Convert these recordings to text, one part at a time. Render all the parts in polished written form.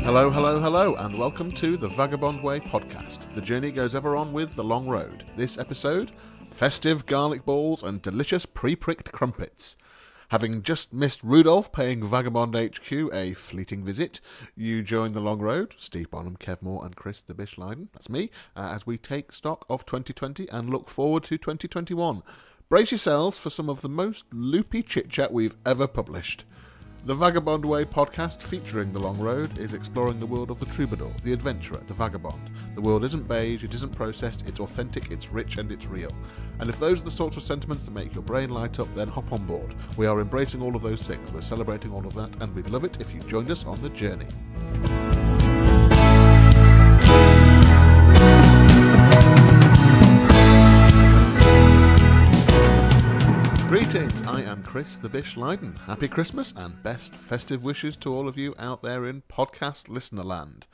Hello, hello, hello, and welcome to the Vagabond Way podcast. The journey goes ever on with the long road. This episode, festive garlic balls and delicious pre-pricked crumpets. Having just missed Rudolph paying Vagabond HQ a fleeting visit, you join the long road, Steve Bonham, Kev Moore and Chris the Bish Lydon, that's me, as we take stock of 2020 and look forward to 2021. Brace yourselves for some of the most loopy chit-chat we've ever published. The Vagabond Way podcast featuring The Long Road is exploring the world of the troubadour, the adventurer, the vagabond. The world isn't beige, it isn't processed, it's authentic, it's rich and it's real. And if those are the sorts of sentiments that make your brain light up, then hop on board. We are embracing all of those things, we're celebrating all of that, and we'd love it if you joined us on the journey. Greetings, I am Chris the Bish Lydon. Happy Christmas and best festive wishes to all of you out there in podcast listener land.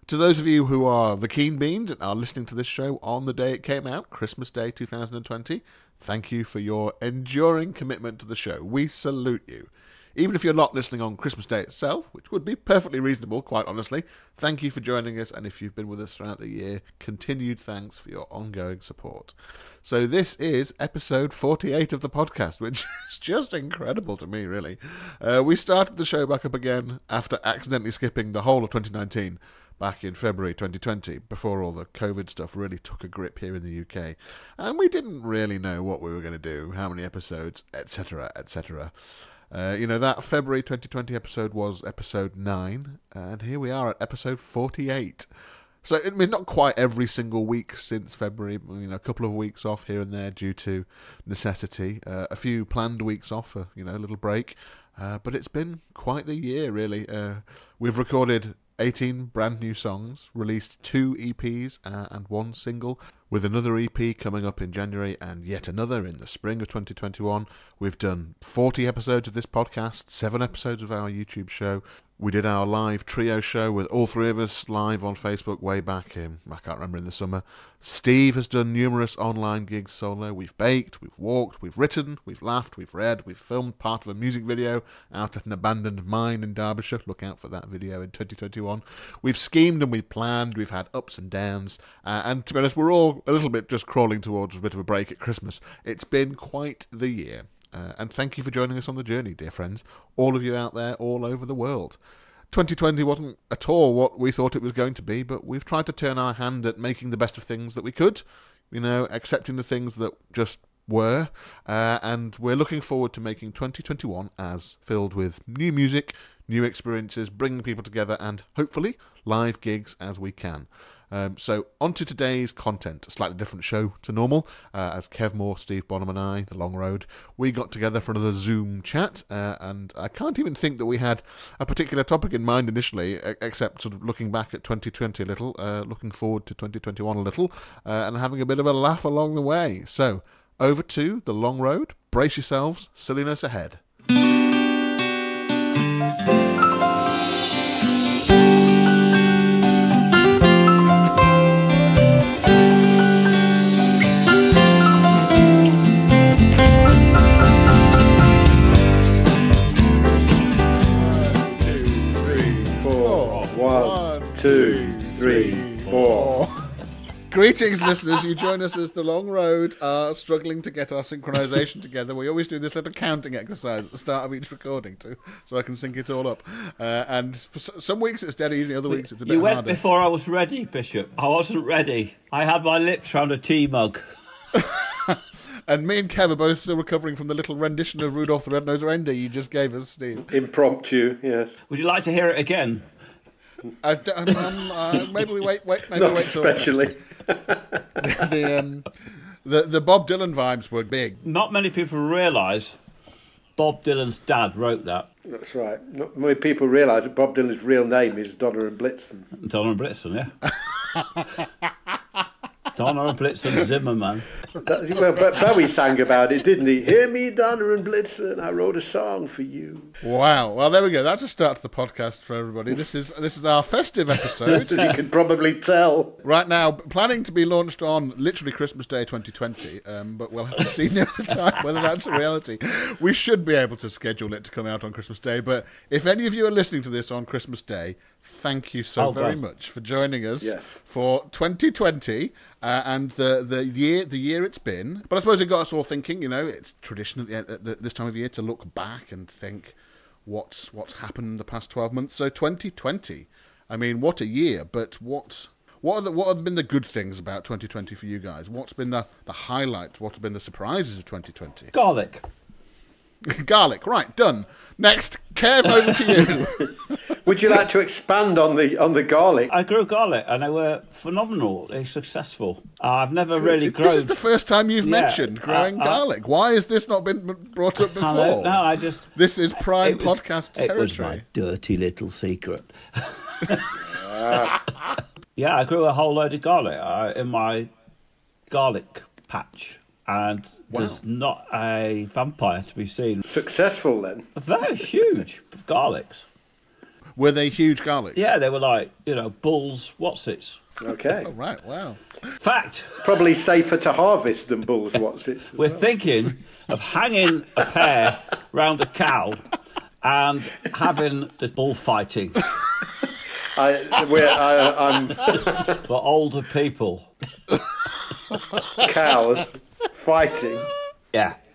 To those of you who are the keen beans and are listening to this show on the day it came out, Christmas Day 2020, thank you for your enduring commitment to the show. We salute you. Even if you're not listening on Christmas Day itself, which would be perfectly reasonable, quite honestly, thank you for joining us, and if you've been with us throughout the year, continued thanks for your ongoing support. So this is episode 48 of the podcast, which is just incredible to me, really. We started the show back up again after accidentally skipping the whole of 2019 back in February 2020, before all the COVID stuff really took a grip here in the UK. And we didn't really know what we were going to do, how many episodes, etc., etc. That February 2020 episode was episode 9, and here we are at episode 48. So, I mean, not quite every single week since February, a couple of weeks off here and there due to necessity, a few planned weeks off, a little break, but it's been quite the year, really. We've recorded 18 brand new songs, released 2 EPs and 1 single, with another EP coming up in January and yet another in the spring of 2021. We've done 40 episodes of this podcast, 7 episodes of our YouTube show. We did our live trio show with all 3 of us live on Facebook way back in, I can't remember, in the summer. Steve has done numerous online gigs solo. We've baked, we've walked, we've written, we've laughed, we've read, we've filmed part of a music video out at an abandoned mine in Derbyshire. Look out for that video in 2021. We've schemed and we've planned, we've had ups and downs, and to be honest, we're all a little bit just crawling towards a bit of a break at Christmas. It's been quite the year. And thank you for joining us on the journey, dear friends, all of you out there all over the world. 2020 wasn't at all what we thought it was going to be, but we've tried to turn our hand at making the best of things that we could, accepting the things that just were, and we're looking forward to making 2021 as filled with new music, new experiences, bringing people together, and hopefully live gigs as we can. So on to today's content, a slightly different show to normal, as Kev Moore, Steve Bonham and I, The Long Road, we got together for another Zoom chat, and I can't even think that we had a particular topic in mind initially, except sort of looking back at 2020 a little, looking forward to 2021 a little, and having a bit of a laugh along the way. So, over to The Long Road, brace yourselves, silliness ahead. 2, 3, 4. Greetings, listeners. You join us as The Long Road are struggling to get our synchronization together. We always do this little counting exercise at the start of each recording so I can sync it all up. And for some weeks it's dead easy, other weeks it's a bit harder. You went before I was ready, Bishop. I wasn't ready. I had my lips round a tea mug. And me and Kev are both still recovering from the little rendition of Rudolph the Red-Nosed Reindeer you just gave us, Steve. Impromptu, yes. Would you like to hear it again? Maybe we wait. Maybe Not wait till especially. The Bob Dylan vibes were big. Not many people realise Bob Dylan's dad wrote that. That's right. Not many people realise that Bob Dylan's real name is Donner and Blitzen. Donner and Blitzen, yeah. Donner and Blitzen Zimmerman. Well, but Bowie sang about it, didn't he? Hear me, Donner and Blitzen, I wrote a song for you. Wow. Well, there we go. That's a start to the podcast for everybody. This is our festive episode. As you can probably tell. Right now, planning to be launched on literally Christmas Day 2020, but we'll have to see near the time whether that's a reality. We should be able to schedule it to come out on Christmas Day, but if any of you are listening to this on Christmas Day, thank you so very much for joining us for 2020 and the year it's been. But I suppose it got us all thinking. It's tradition at this time of year to look back and think what's happened in the past 12 months. So 2020, I mean, what a year! But what have been the good things about 2020 for you guys? What's been the highlights? What have been the surprises of 2020? Garlic. Garlic, right, done. Next, Kev, over to you. Would you like to expand on the garlic? I grew garlic and they were phenomenally successful. I've never really grown... This is the first time you've mentioned growing garlic. Why has this not been brought up before? This is prime podcast territory. It was my dirty little secret. Yeah, I grew a whole load of garlic in my garlic patch. And there's not a vampire to be seen. Successful then? They're huge garlics. Were they huge garlics? Yeah, they were like, bulls, what's-its. Okay. Oh, right, wow. Fact. Probably safer to harvest than bulls, what's-its. We're thinking of hanging a pair round a cow and having the bullfighting. I'm for older people. Cows fighting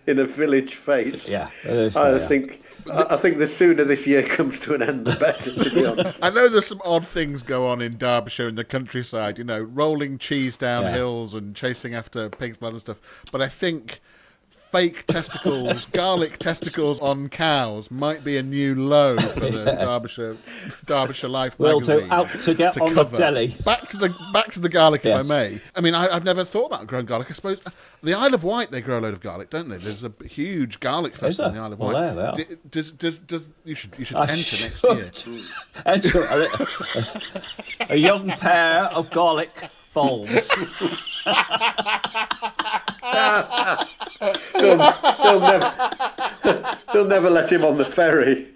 in a village fete. Yeah. I think the sooner this year comes to an end, the better, to be honest. I know there's some odd things go on in Derbyshire in the countryside, rolling cheese down hills and chasing after pig's blood and stuff. But I think fake testicles, garlic testicles on cows might be a new low for the Derbyshire Life magazine. To get on cover. The deli. Back to the garlic, if I may. I mean, I've never thought about growing garlic. I suppose the Isle of Wight, they grow a load of garlic, don't they? There's a huge garlic festival in the Isle of Wight. Well, You should enter next year. Enter a young pair of garlic bowls. They'll never let him on the ferry.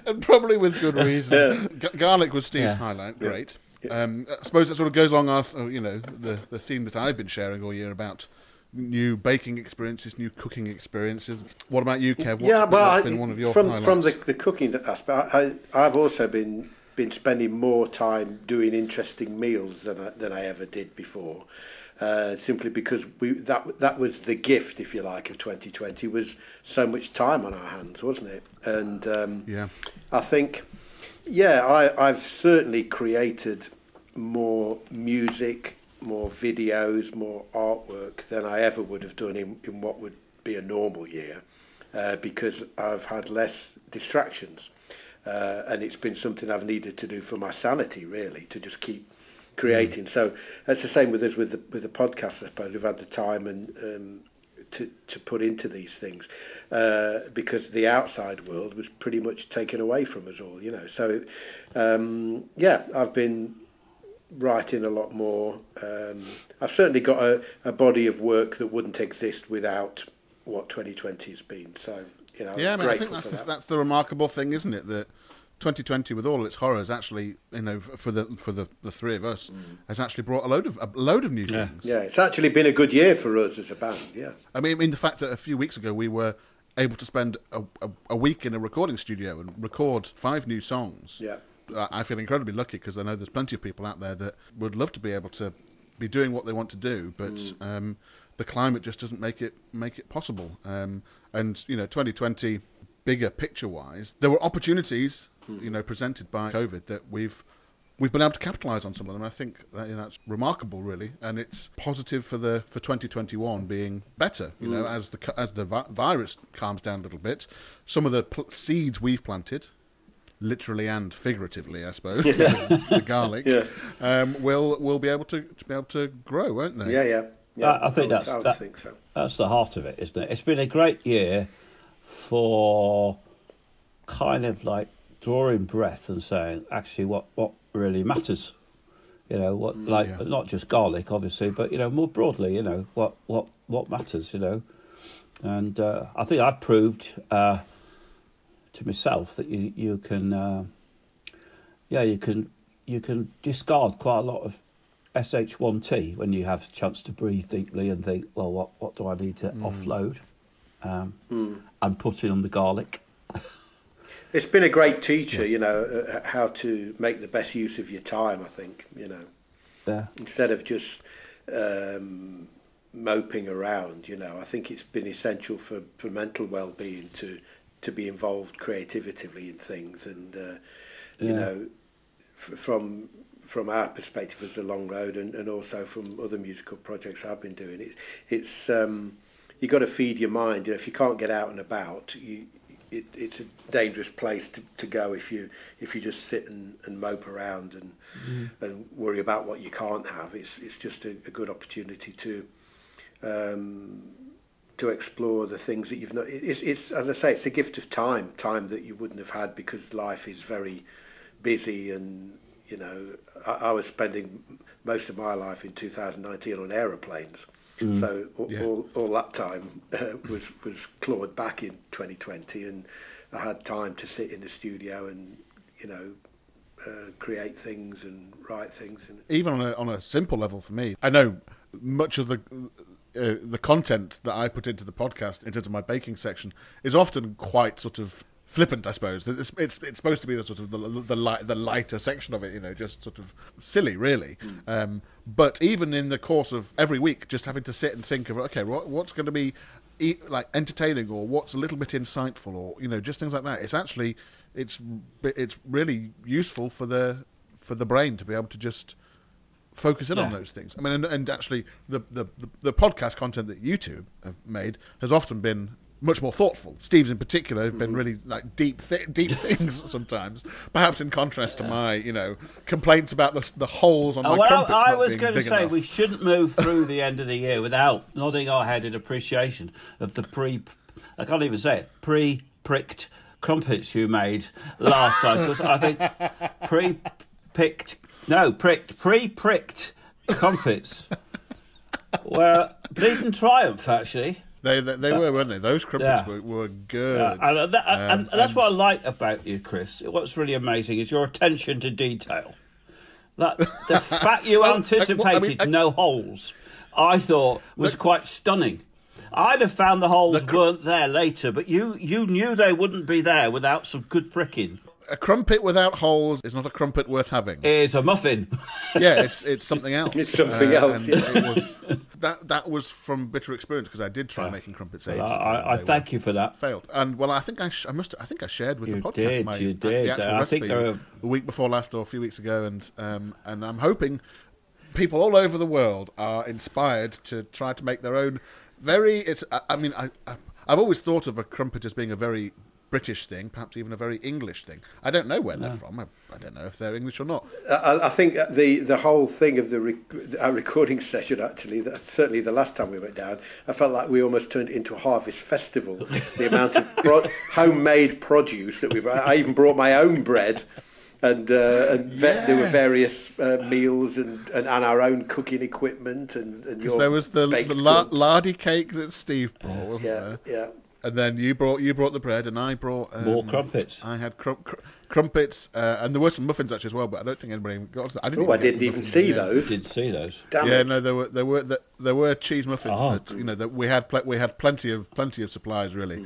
And probably with good reason. Garlic was Steve's highlight. Great. I suppose that sort of goes along the theme that I've been sharing all year about new baking experiences, new cooking experiences. What about you, Kev? What's been one of your highlights? From the cooking aspect, I've also been spending more time doing interesting meals than I ever did before. Simply because that was the gift, if you like, of 2020, was so much time on our hands, wasn't it? And I think, I've certainly created more music, more videos, more artwork than I ever would have done in what would be a normal year, because I've had less distractions. And it's been something I've needed to do for my sanity, really, to just keep creating. So that's the same with us with the podcast. I suppose we've had the time and to put into these things because the outside world was pretty much taken away from us all, So I've been writing a lot more. I've certainly got a body of work that wouldn't exist without what 2020 has been. So I think that's the remarkable thing, isn't it? That 2020, with all its horrors, actually, for the three of us, has actually brought a load of new things. Yeah, it's actually been a good year for us as a band. Yeah, I mean the fact that a few weeks ago we were able to spend a week in a recording studio and record 5 new songs. Yeah, I feel incredibly lucky because I know there's plenty of people out there that would love to be able to be doing what they want to do, but the climate just doesn't make it possible. And 2020, bigger picture-wise, there were opportunities, presented by COVID that we've been able to capitalise on some of them. I think that's remarkable, really, and it's positive for 2021 being better. As the virus calms down a little bit, some of the seeds we've planted, literally and figuratively, I suppose, the garlic, will be able to grow, won't they? Yeah. I think that's the heart of it, isn't it? It's been a great year for kind of like drawing breath and saying, actually, what really matters, You know, what not just garlic, obviously, but, you know, more broadly, you know, what matters, you know. And I think I've proved to myself that you can discard quite a lot of SH1T when you have a chance to breathe deeply and think, well, what do I need to offload, and put in on the garlic. It's been a great teacher, you know, how to make the best use of your time, I think, you know. Yeah. Instead of just moping around, you know. I think it's been essential for mental well-being to be involved creatively in things. And, you know, from our perspective as a Long Road and also from other musical projects I've been doing, it's you got to feed your mind. You know, if you can't get out and about, it's a dangerous place to go if you just sit and mope around and worry about what you can't have. It's just a good opportunity to explore the things that you've not. It's as I say, it's a gift of time that you wouldn't have had because life is very busy. And you know, I was spending most of my life in 2019 on aeroplanes. So all that time was clawed back in 2020, and I had time to sit in the studio and, you know, create things and write things. And even on a simple level for me, I know much of the content that I put into the podcast, into my baking section, is often quite sort of flippant, I suppose. It's supposed to be the sort of the lighter section of it, you know, just sort of silly, really. But even in the course of every week, just having to sit and think of, okay, what's going to be like entertaining, or what's a little bit insightful, or, you know, just things like that. It's actually it's really useful for the brain to be able to just focus in on those things. I mean, and actually the podcast content that you two have made has often been much more thoughtful. Steve's in particular have been really like deep things sometimes. Perhaps in contrast to my, you know, complaints about the holes on my crumpets. I was going to say we shouldn't move through the end of the year without nodding our head in appreciation of the I can't even say it, pre-pricked crumpets you made last time, because I think pre-pricked crumpets were bleeding triumph, actually. They were, weren't they? Those crumpets were good. And that's what I like about you, Chris. What's really amazing is your attention to detail. The fact you anticipated no holes, I thought was quite stunning. I'd have found the holes weren't there later, but you knew they wouldn't be there without some good pricking. A crumpet without holes is not a crumpet worth having. It's a muffin. Yeah, it's something else. It's something else. That was from bitter experience, because I did try making crumpets. I thank you for that. Failed, and well, I think I shared with the podcast. You did. The actual recipe the week before last or a few weeks ago, and I'm hoping people all over the world are inspired to try to make their own. I've always thought of a crumpet as being a very British thing, perhaps even a very English thing. I don't know where they're from. I don't know if they're English or not. I think the whole thing of our recording session, actually, certainly the last time we went down, I felt like we almost turned it into a harvest festival. The amount of homemade produce that we brought. I even brought my own bread. And there were various meals and our own cooking equipment and your there was the lardy cake that Steve brought, wasn't there? Yeah. And then you brought the bread, and I brought more crumpets. I had crumpets, and there were some muffins actually as well. But I don't think anybody got to that. I didn't even see those. Didn't see those. Damn it. No, there were cheese muffins. But, you know, that we had plenty of supplies really.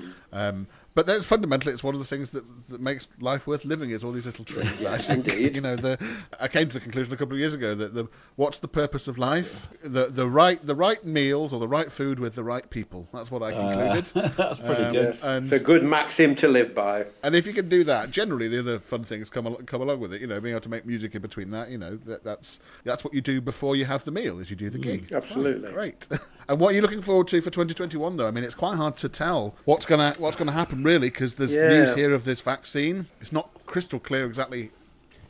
But that's fundamentally, it's one of the things that makes life worth living is all these little treats. Yes, indeed. You know, I came to the conclusion a couple of years ago that what's the purpose of life? The right meals or the right food with the right people. That's what I concluded. That's pretty good. Yes. It's a good maxim to live by. And if you can do that, generally the other fun things come along with it. You know, being able to make music in between that. You know, that's what you do before you have the meal, is you do the gig. Absolutely. Oh, great. And what are you looking forward to for 2021 though? I mean, it's quite hard to tell what's gonna happen really, because there's news here of this vaccine. It's not crystal clear exactly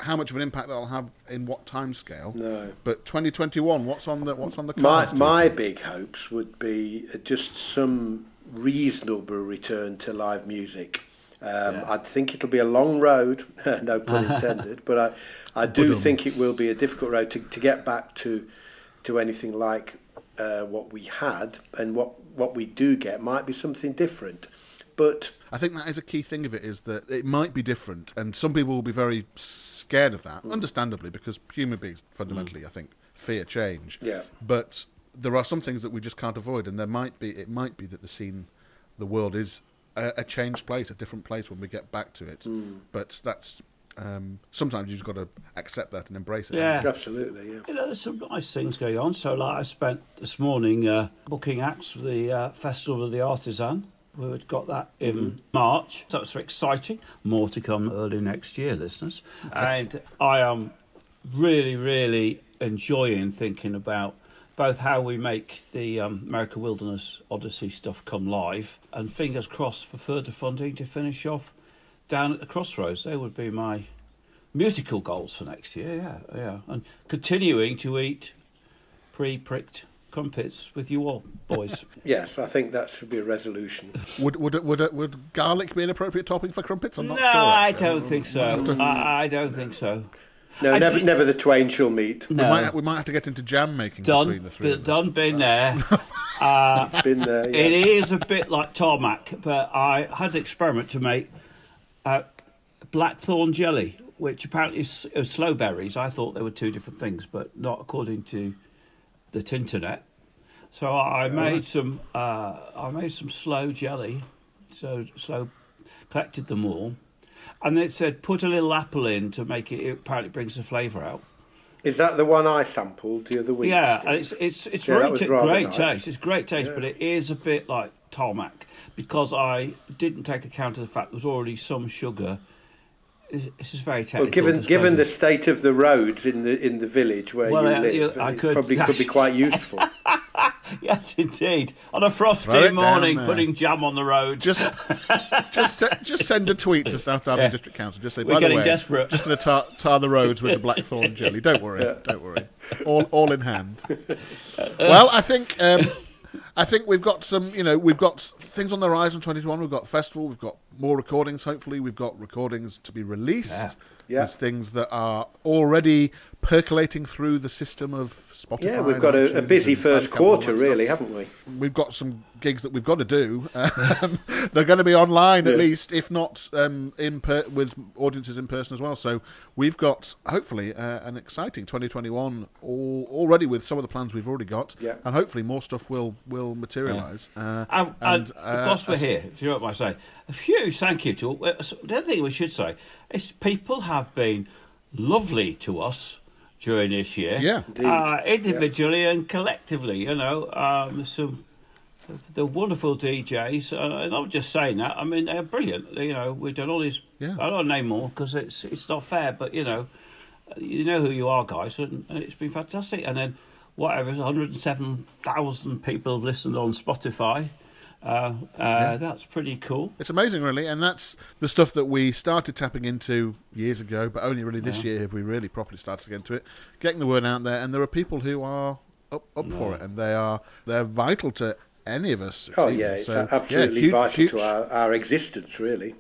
how much of an impact that'll have in what time scale. No. But 2021, what's on the cards? My big hopes would be just some reasonable return to live music. I think it'll be a long road, no pun intended, but I do think it will be a difficult road to get back to anything like what we had, and what we do get might be something different. But I think that is a key thing of it, is that it might be different, and some people will be very scared of that, understandably, because human beings fundamentally, I think, fear change. Yeah. But there are some things that we just can't avoid, and it might be that the world is a changed place, a different place when we get back to it. But that's sometimes you've got to accept that and embrace it. Yeah, absolutely. Yeah. You know, there's some nice things going on. So, like, I spent this morning booking acts for the Festival of the Artisan. We've got that in March. So it's very exciting. More to come early next year, listeners. And I am really, really enjoying thinking about both how we make the American Wilderness Odyssey stuff come live, and fingers crossed for further funding to finish off down at the Crossroads. They would be my musical goals for next year, yeah. And continuing to eat pre-pricked crumpets with you all, boys. Yes, I think that should be a resolution. Would garlic be an appropriate topping for crumpets? I'm not sure. No, I don't think so. I don't think so. No, never the twain shall meet. No. We might have to get into jam making between the three of us. Done, been there. It's been there, yeah. It is a bit like tarmac, but I had an experiment to make blackthorn jelly, which apparently is slow berries. I thought they were two different things, but not according to the Tinternet. So I made some slow jelly, slow collected them all, and it said put a little apple in to make it. It apparently brings the flavour out. Is that the one I sampled the other week? Yeah, and it's really great taste. It's great taste, but it is a bit like tarmac because I didn't take account of the fact there was already some sugar. This is very technical. Well, given the state of the roads in the village where you live, it probably could be quite useful. Yes, indeed. On a frosty morning, putting jam on the road. Just send a tweet to South Derby District Council. Just say, we're getting desperate. Just going to tar the roads with the blackthorn jelly. Don't worry, don't worry. All in hand. Well, I think we've got some. We've got things on the horizon. 2021. We've got festival. We've got more recordings. Hopefully, we've got recordings to be released. Yeah. There's things that are already percolating through the system of Spotify. Yeah, we've got a busy first quarter, really, haven't we? We've got some gigs that we've got to do. They're going to be online at least, if not with audiences in person as well. So we've got, hopefully, an exciting 2021 already with some of the plans we've already got. Yeah. And hopefully more stuff will materialise. And whilst we're here, if you know what I say, a huge thank you to... The other thing we should say is people have been lovely to us during this year. Yeah. Individually and collectively, some the wonderful DJs, and I'm just saying that. I mean, they're brilliant. We've done all these. Yeah. I don't name more because it's not fair, but you know who you are, guys, and it's been fantastic. And then 107,000 people have listened on Spotify. That's pretty cool. It's amazing, really, and that's the stuff that we started tapping into years ago, but only really this year have we really properly started to get into it, getting the word out there, and there are people who are up for it, and they're vital to any of us succeeding. Oh yeah, it's absolutely vital to our existence, really.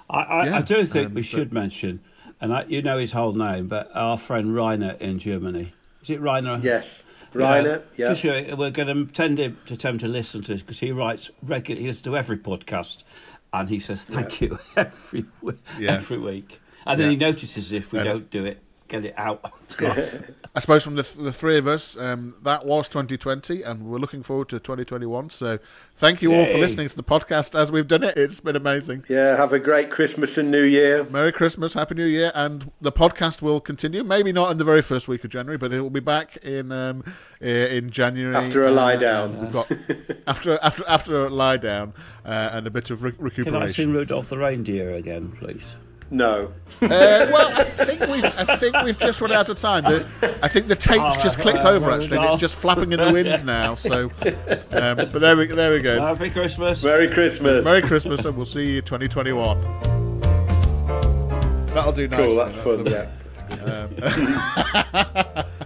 I do think we should mention, and you know his whole name, but our friend Rainer in Germany. Is it Rainer? Yes. Rainer, yeah. We're going to attempt to listen to this because he writes regularly. He listens to every podcast, and he says thank you every week. And then he notices if we don't do it, get it out to us. I suppose from the three of us, that was 2020, and we're looking forward to 2021. So thank you all for listening to the podcast as we've done it. It's been amazing. Yeah, have a great Christmas and New Year. Merry Christmas, Happy New Year, and the podcast will continue. Maybe not in the very first week of January, but it will be back in January. After a lie down. We've got after a lie down and a bit of recuperation. Can I sing Rudolph the Reindeer again, please? No. Well, I think we've just run out of time. I think the tape's just clicked over. Actually, and it's just flapping in the wind now. So, but there we go. Merry Christmas. Merry Christmas. Merry Christmas, and we'll see you 2021. That'll do nicely. Cool. That's fun. Yeah.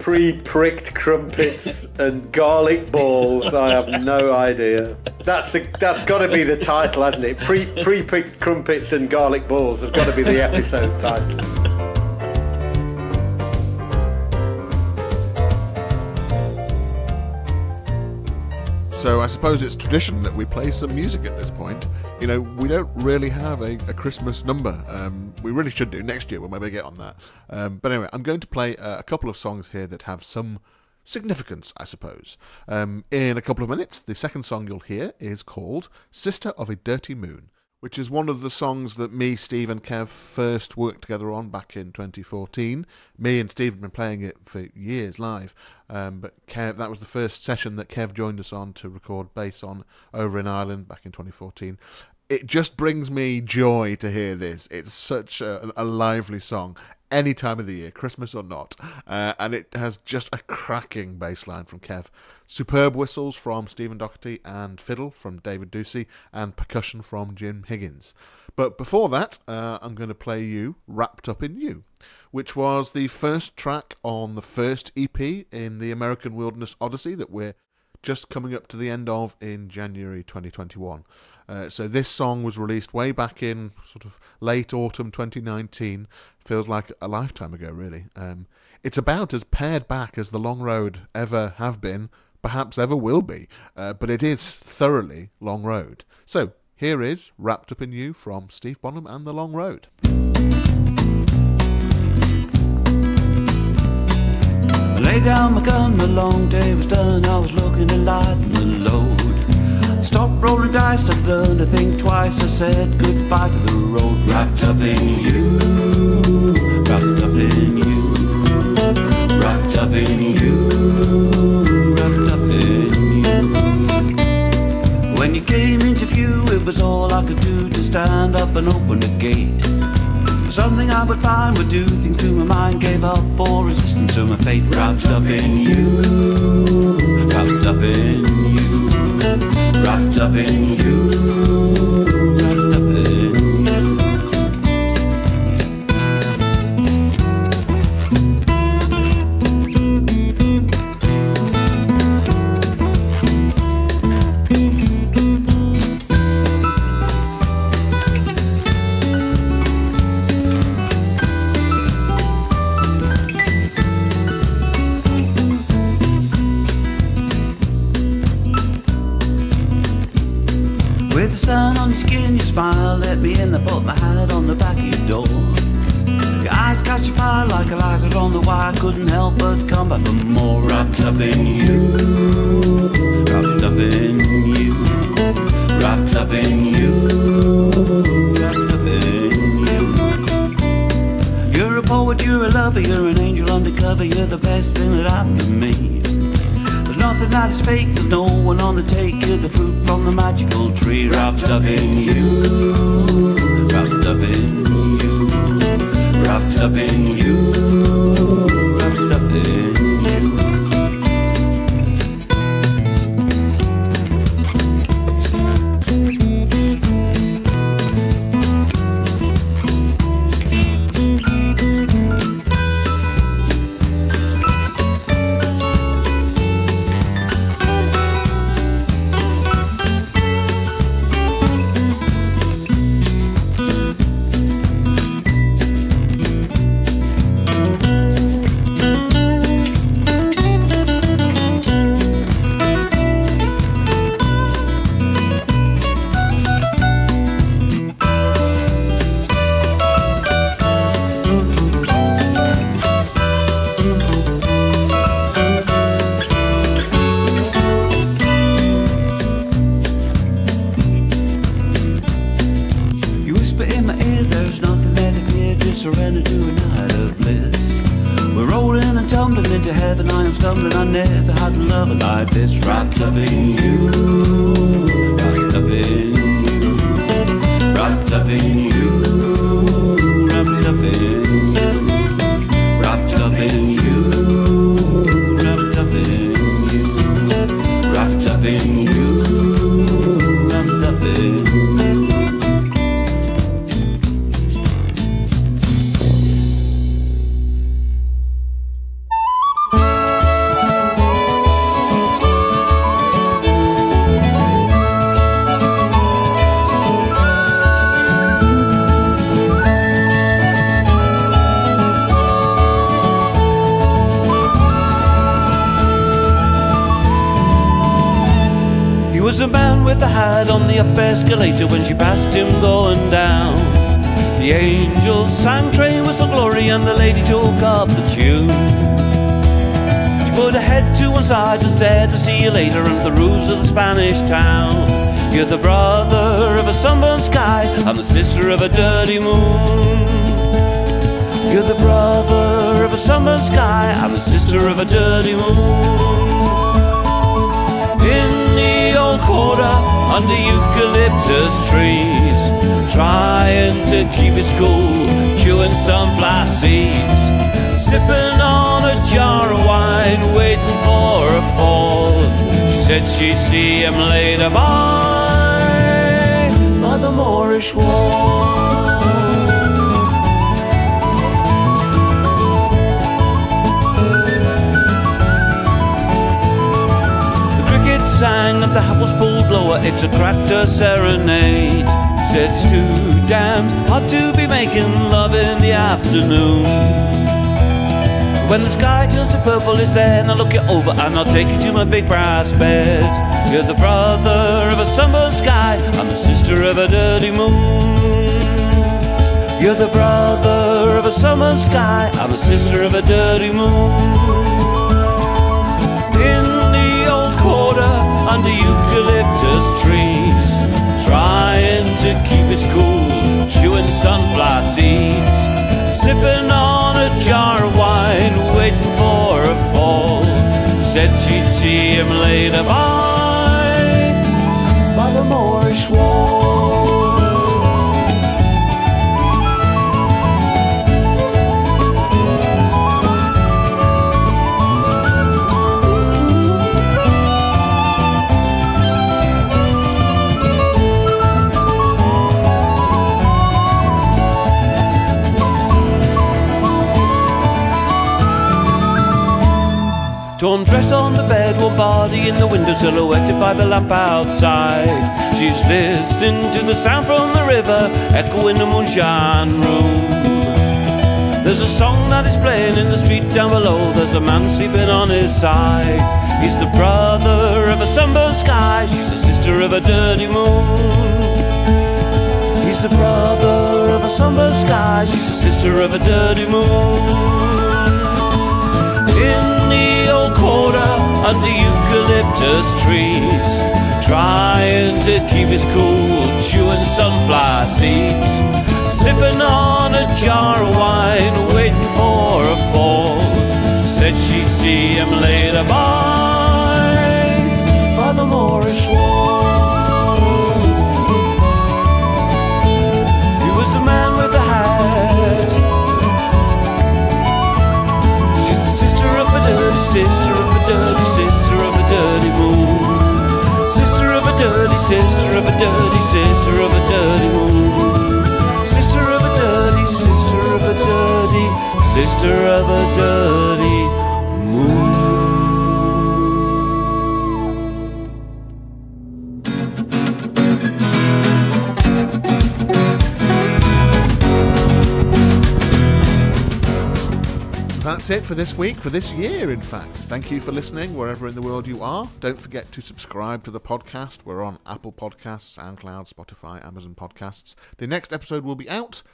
Pre-pricked crumpets and garlic balls. I have no idea. That's got to be the title, hasn't it? Pre-pricked crumpets and garlic balls has got to be the episode title. So I suppose it's tradition that we play some music at this point. You know, we don't really have a Christmas number. We really should do next year. We'll maybe get on that. But anyway, I'm going to play a couple of songs here that have some significance, I suppose. In a couple of minutes, the second song you'll hear is called Sister of a Dirty Moon, which is one of the songs that me, Steve and Kev first worked together on back in 2014. Me and Steve have been playing it for years live, but Kev, that was the first session that Kev joined us on to record bass on over in Ireland back in 2014. It just brings me joy to hear this. It's such a lively song, any time of the year, Christmas or not, and it has just a cracking bass line from Kev. Superb whistles from Stephen Doherty and fiddle from David Ducey and percussion from Jim Higgins. But before that, I'm going to play you Wrapped Up in You, which was the first track on the first EP in the American Wilderness Odyssey that we're just coming up to the end of in January 2021. So this song was released way back in sort of late autumn 2019. Feels like a lifetime ago, really. It's about as pared back as The Long Road ever have been, perhaps ever will be, but it is thoroughly Long Road. So here is Wrapped Up in You from Steve Bonham and The Long Road. I laid down my gun, my long day was done. I was looking to lighten the load. Stopped rolling dice, I've learned to think twice. I said goodbye to the road. Wrapped up in you, wrapped up in you, wrapped up in you, wrapped up in you. When you came into view, it was all I could do to stand up and open the gate. Something I would find would do things to my mind. Gave up all resistance to my fate. Wrapped up in you, wrapped up in you, wrapped up in you, wrapped up in you. Sun on your skin, you smile, let me in, I put my hat on the back of your door. Your eyes catch a fire like a lighter on the wire, couldn't help but come back for more. Wrapped up in you, wrapped up in you, wrapped up in you, wrapped up in you. You're a poet, you're a lover, you're an angel undercover, you're the best thing that happened to me. Nothing that is fake, there's no one on the take. You're the fruit from the magical tree. Wrapped up in you, wrapped up in you, wrapped up in you, wrapped up in you. Surrender to a night of bliss. We're rolling and tumbling into heaven. I am stumbling, I never had a lover like this. Wrapped up in you, wrapped up in you, wrapped up in you, wrapped up in you, wrapped up in you, wrapped up in you, wrapped up in you, wrapped up in you. a man with a hat on the up escalator when she passed him going down. The angels sang Train Whistle Glory and the lady took up the tune. She put her head to one side and said, I'll see you later, and the roofs of the Spanish town. You're the brother of a sunburned sky, I'm the sister of a dirty moon. You're the brother of a sunburned sky, I'm the sister of a dirty moon. In the old quarter, under eucalyptus trees, trying to keep it cool, chewing sunflower seeds, sipping on a jar of wine, waiting for a fall. She said she'd see him later by the Moorish wall. The cricket sang and the hat was pulled lower, it's a cracked serenade. Said it's too damned hot to be making love in the afternoon. When the sky turns to purple, it's then I'll look you over and I'll take you to my big brass bed. You're the brother of a sunburned sky, I'm the sister of a dirty moon. You're the brother of a summer sky, I'm the sister of a dirty moon. In the old quarter, under eucalyptus trees, trying to keep it cool, chewing sunflower seeds, sipping on a jar of wine, waiting for a fall. Said she'd see him later by the Moorish wall. Torn dress on the bed, one body in the window, silhouetted by the lamp outside. She's listening to the sound from the river, echo in the moonshine room. There's a song that is playing in the street down below, there's a man sleeping on his side. He's the brother of a sunburned sky, she's the sister of a dirty moon. He's the brother of a sunburned sky, she's the sister of a dirty moon. In the old quarter, under eucalyptus trees, trying to keep it cool, chewing sunflower seeds, sipping on a jar of wine, waiting for a fall. Said she'd see him later by the Moorish wall. He was a man with a hat, sister of a dirty, sister of a dirty moon. Sister of a dirty, sister of a dirty, sister of a dirty moon. Sister of a dirty, sister of a dirty, sister of a dirty moon. That's it for this week, for this year, in fact. Thank you for listening wherever in the world you are. Don't forget to subscribe to the podcast. We're on Apple Podcasts, SoundCloud, Spotify, Amazon Podcasts. The next episode will be out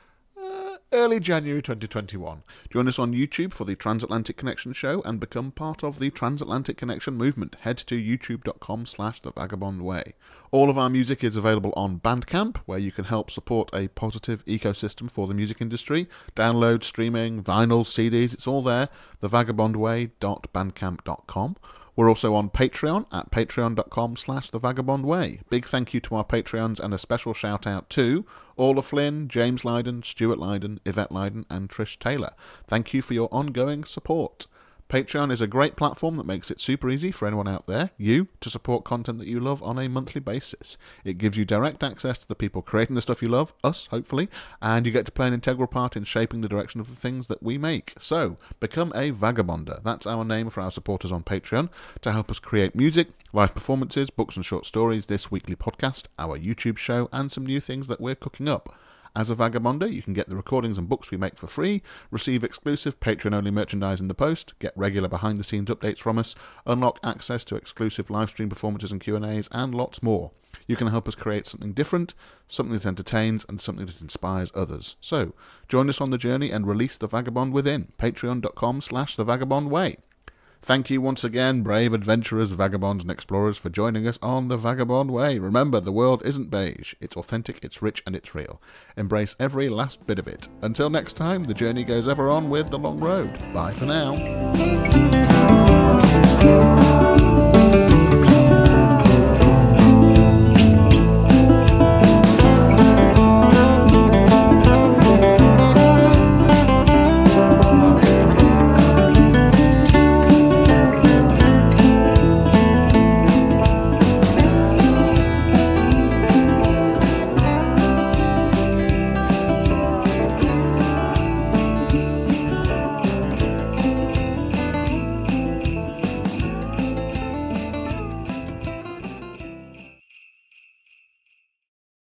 early January 2021. Join us on YouTube for the Transatlantic Connection show and become part of the Transatlantic Connection movement. Head to youtube.com/thevagabondway. All of our music is available on Bandcamp, where you can help support a positive ecosystem for the music industry. Download, streaming, vinyls, CDs, it's all there. thevagabondway.bandcamp.com. We're also on Patreon at patreon.com/thevagabondway. Big thank you to our Patreons and a special shout out to Orla Flynn, James Lydon, Stuart Lydon, Yvette Lydon and Trish Taylor. Thank you for your ongoing support. Patreon is a great platform that makes it super easy for anyone out there, you, to support content that you love on a monthly basis. It gives you direct access to the people creating the stuff you love, us, hopefully, and you get to play an integral part in shaping the direction of the things that we make. So, become a Vagabonder. That's our name for our supporters on Patreon, to help us create music, live performances, books and short stories, this weekly podcast, our YouTube show, and some new things that we're cooking up. As a Vagabonder, you can get the recordings and books we make for free, receive exclusive Patreon-only merchandise in the post, get regular behind-the-scenes updates from us, unlock access to exclusive live stream performances and Q&As, and lots more. You can help us create something different, something that entertains, and something that inspires others. So, join us on the journey and release the Vagabond within. Patreon.com/thevagabondway. Thank you once again, brave adventurers, vagabonds and explorers, for joining us on the Vagabond Way. Remember, the world isn't beige. It's authentic, it's rich, and it's real. Embrace every last bit of it. Until next time, the journey goes ever on with the long road. Bye for now.